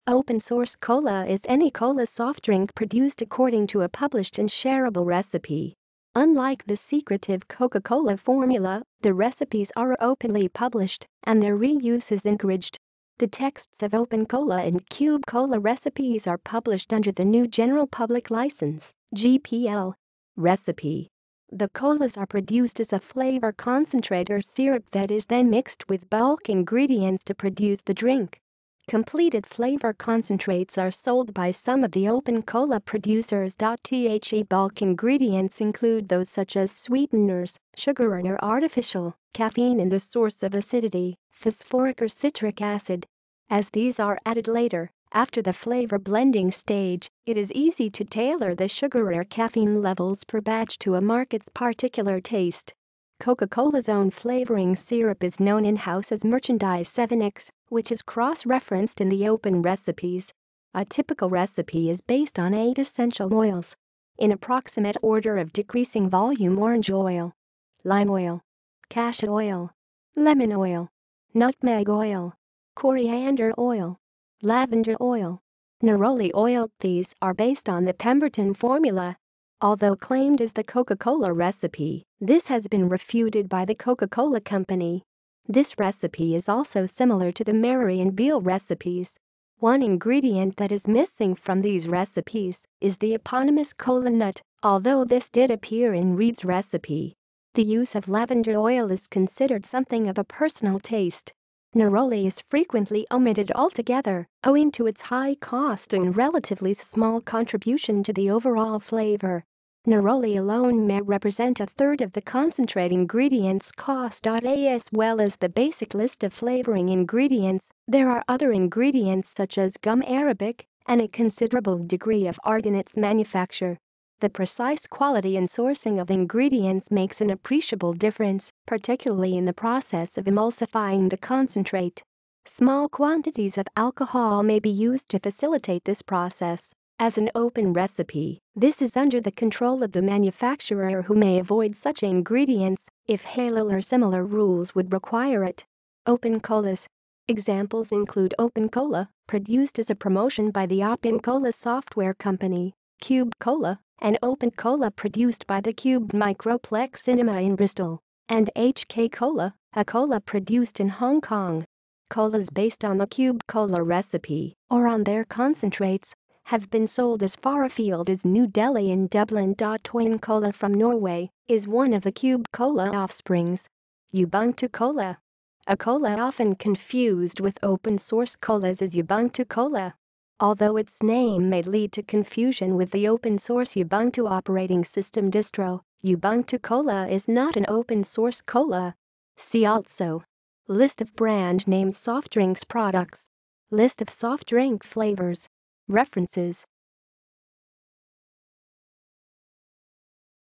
Open source cola is any cola soft drink produced according to a published and shareable recipe. Unlike the secretive Coca-Cola formula, the recipes are openly published and their reuse is encouraged. The texts of Open Cola and Cube Cola recipes are published under the new General Public License (GPL) recipe. The colas are produced as a flavor concentrate or syrup that is then mixed with bulk ingredients to produce the drink. Completed flavor concentrates are sold by some of the Open Cola producers. The bulk ingredients include those such as sweeteners, sugar or artificial, caffeine and a source of acidity, phosphoric or citric acid. As these are added later, after the flavor blending stage, it is easy to tailor the sugar or caffeine levels per batch to a market's particular taste. Coca-Cola's own flavoring syrup is known in-house as Merchandise 7X, which is cross-referenced in the Open recipes. A typical recipe is based on 8 essential oils. In approximate order of decreasing volume: orange oil, lime oil, cassia oil, lemon oil, nutmeg oil, coriander oil, lavender oil, neroli oil. These are based on the Pemberton formula. Although claimed as the Coca-Cola recipe, this has been refuted by the Coca-Cola Company. This recipe is also similar to the Mary and Beale recipes. One ingredient that is missing from these recipes is the eponymous cola nut, although this did appear in Reed's recipe. The use of lavender oil is considered something of a personal taste. Neroli is frequently omitted altogether, owing to its high cost and relatively small contribution to the overall flavor. Neroli alone may represent a third of the concentrate ingredients cost. As well as the basic list of flavoring ingredients, there are other ingredients such as gum arabic and a considerable degree of art in its manufacture. The precise quality and sourcing of ingredients makes an appreciable difference, particularly in the process of emulsifying the concentrate. Small quantities of alcohol may be used to facilitate this process. As an open recipe, this is under the control of the manufacturer, who may avoid such ingredients if HALO or similar rules would require it. Open colas. Examples include Open Cola, produced as a promotion by the Open Cola software company, Cube Cola, and Open Cola produced by the Cube Microplex Cinema in Bristol, and HK Cola, a cola produced in Hong Kong. Colas based on the Cube Cola recipe, or on their concentrates, have been sold as far afield as New Delhi and Dublin. Twin Cola from Norway is one of the Cube Cola offsprings. Ubuntu Cola. A cola often confused with open source colas is Ubuntu Cola. Although its name may lead to confusion with the open source Ubuntu operating system distro, Ubuntu Cola is not an open source cola. See also: List of brand named soft drinks products, List of soft drink flavors. References